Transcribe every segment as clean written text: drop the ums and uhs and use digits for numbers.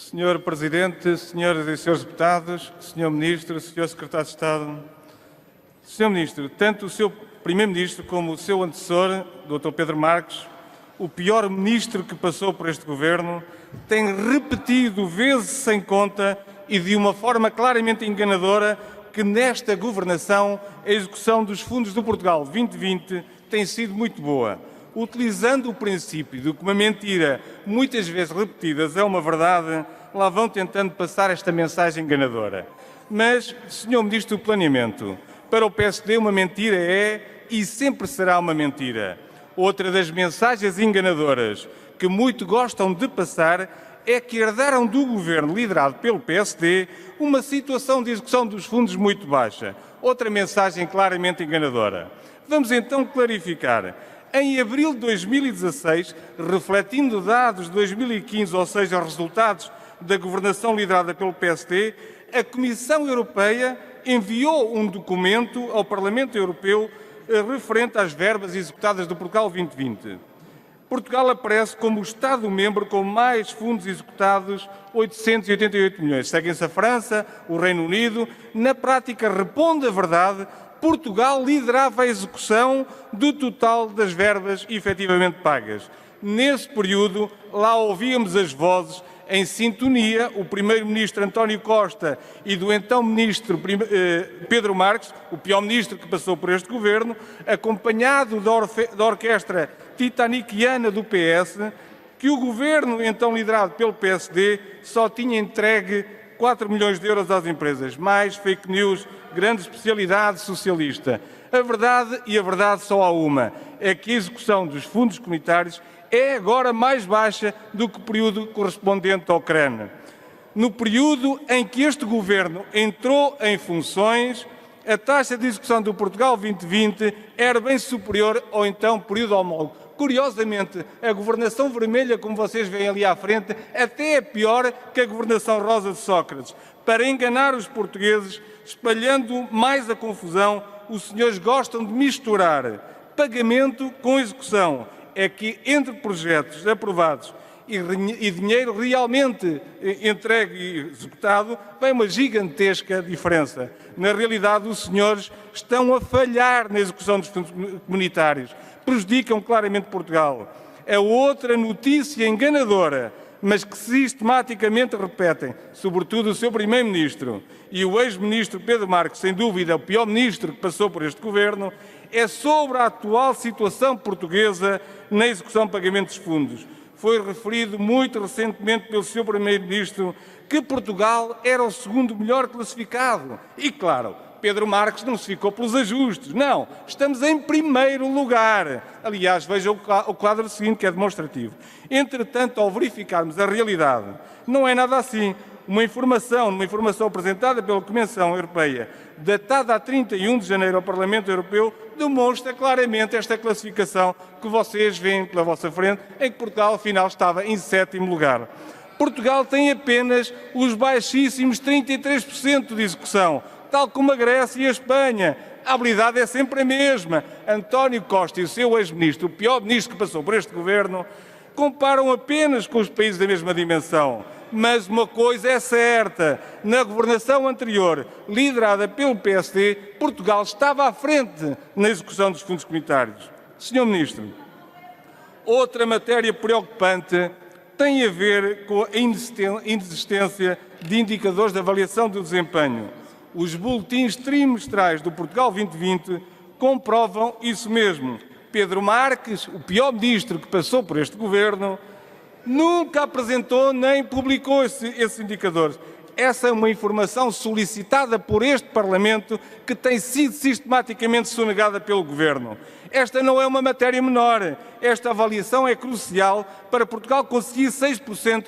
Senhor Presidente, senhoras e senhores deputados, Senhor Ministro, Senhor Secretário de Estado. Senhor Ministro, tanto o seu Primeiro-Ministro como o seu antecessor, Dr. Pedro Marques, o pior ministro que passou por este Governo, tem repetido vezes sem conta e de uma forma claramente enganadora que nesta governação a execução dos fundos do Portugal 2020 tem sido muito boa, utilizando o princípio de que uma mentira muitas vezes repetidas é uma verdade, lá vão tentando passar esta mensagem enganadora. Mas, Sr. Ministro do Planeamento, para o PSD uma mentira é e sempre será uma mentira. Outra das mensagens enganadoras que muito gostam de passar é que herdaram do governo liderado pelo PSD uma situação de execução dos fundos muito baixa. Outra mensagem claramente enganadora. Vamos então clarificar. Em abril de 2016, refletindo dados de 2015, ou seja, os resultados da governação liderada pelo PSD, a Comissão Europeia enviou um documento ao Parlamento Europeu referente às verbas executadas do Portugal 2020. Portugal aparece como o Estado-membro com mais fundos executados, 888 milhões. Seguem-se a França, o Reino Unido. Na prática, responde a verdade, Portugal liderava a execução do total das verbas efetivamente pagas. Nesse período, lá ouvíamos as vozes em sintonia, o Primeiro-Ministro António Costa e do então Ministro Pedro Marques, o pior Ministro que passou por este Governo, acompanhado da orquestra titanikiana do PS, que o Governo, então liderado pelo PSD, só tinha entregue 4 milhões de euros às empresas. Mais fake news, grande especialidade socialista. A verdade, e a verdade só há uma, é que a execução dos fundos comunitários é agora mais baixa do que o período correspondente ao CRAN. No período em que este Governo entrou em funções, a taxa de execução do Portugal 2020 era bem superior ao então período homólogo. Curiosamente, a governação vermelha, como vocês veem ali à frente, até é pior que a governação rosa de Sócrates. Para enganar os portugueses, espalhando mais a confusão, os senhores gostam de misturar pagamento com execução. É que entre projetos aprovados e dinheiro realmente entregue e executado, vem uma gigantesca diferença. Na realidade, os senhores estão a falhar na execução dos fundos comunitários. Prejudicam claramente Portugal. É outra notícia enganadora, mas que sistematicamente repetem, sobretudo o seu Primeiro-Ministro e o ex-Ministro Pedro Marques, sem dúvida o pior Ministro que passou por este Governo, é sobre a atual situação portuguesa na execução de pagamentos de fundos. Foi referido muito recentemente pelo Sr. Primeiro-Ministro que Portugal era o segundo melhor classificado. E, claro, Pedro Marques não se ficou pelos ajustes. Não, estamos em primeiro lugar. Aliás, veja o quadro seguinte, que é demonstrativo. Entretanto, ao verificarmos a realidade, não é nada assim. Uma informação apresentada pela Comissão Europeia, datada a 31 de janeiro ao Parlamento Europeu, demonstra claramente esta classificação que vocês veem pela vossa frente, em que Portugal, afinal, estava em 7º lugar. Portugal tem apenas os baixíssimos 33% de execução, tal como a Grécia e a Espanha. A habilidade é sempre a mesma. António Costa e o seu ex-ministro, o pior ministro que passou por este Governo, comparam apenas com os países da mesma dimensão. Mas uma coisa é certa, na governação anterior, liderada pelo PSD, Portugal estava à frente na execução dos fundos comunitários. Senhor Ministro, outra matéria preocupante tem a ver com a inexistência de indicadores de avaliação do desempenho. Os boletins trimestrais do Portugal 2020 comprovam isso mesmo. Pedro Marques, o pior ministro que passou por este Governo, nunca apresentou nem publicou esses indicadores. Essa é uma informação solicitada por este Parlamento que tem sido sistematicamente sonegada pelo Governo. Esta não é uma matéria menor. Esta avaliação é crucial para Portugal conseguir 6%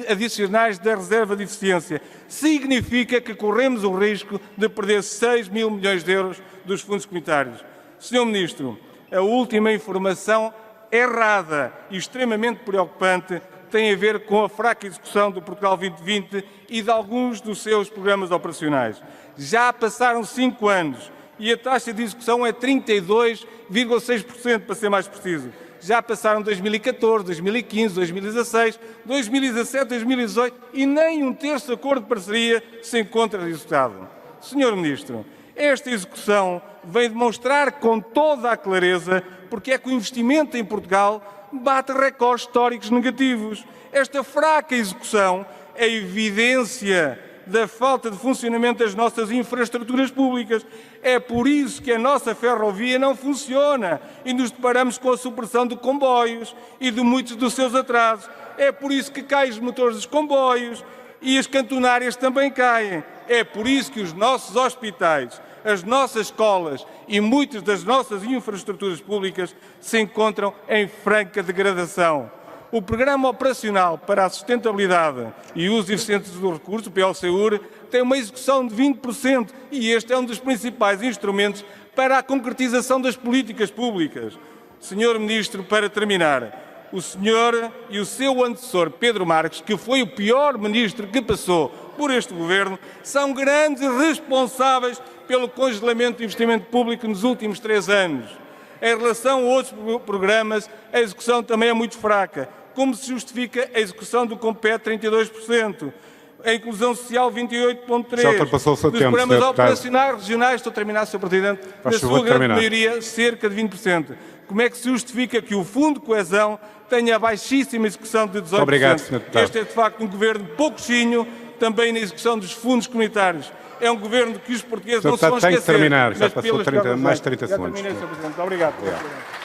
adicionais da reserva de eficiência. Significa que corremos o risco de perder 6 mil milhões de euros dos fundos comunitários. Senhor Ministro, a última informação errada e extremamente preocupante tem a ver com a fraca execução do Portugal 2020 e de alguns dos seus programas operacionais. Já passaram 5 anos e a taxa de execução é 32,6%, para ser mais preciso. Já passaram 2014, 2015, 2016, 2017, 2018 e nem um terço do acordo de parceria se encontra executado. Senhor Ministro, esta execução vem demonstrar com toda a clareza porque é que o investimento em Portugal bate recordes históricos negativos. Esta fraca execução é evidência da falta de funcionamento das nossas infraestruturas públicas. É por isso que a nossa ferrovia não funciona e nos deparamos com a supressão de comboios e de muitos dos seus atrasos. É por isso que caem os motores dos comboios e as cantonárias também caem. É por isso que os nossos hospitais, as nossas escolas e muitas das nossas infraestruturas públicas se encontram em franca degradação. O Programa Operacional para a Sustentabilidade e Uso Eficiente dos Recursos, o PLCUR, tem uma execução de 20% e este é um dos principais instrumentos para a concretização das políticas públicas. Senhor Ministro, para terminar, o senhor e o seu antecessor, Pedro Marques, que foi o pior ministro que passou por este Governo, são grandes responsáveis pelo congelamento do investimento público nos últimos 3 anos. Em relação a outros programas, a execução também é muito fraca. Como se justifica a execução do Compete 32%, a inclusão social 28,3%, Já ultrapassou o seu tempo, programas operacionais regionais, estou a terminar, Sr. Presidente, na sua grande maioria, cerca de 20%. Como é que se justifica que o Fundo de Coesão tenha baixíssima execução de 18%? Obrigado, Sr. Deputado. Este é, de facto, um governo pouquinho também na execução dos fundos comunitários. É um governo que os portugueses não se vão esquecer. Tem que terminar, já passou mais de 30 segundos. Já terminei, Sr. Presidente. Obrigado.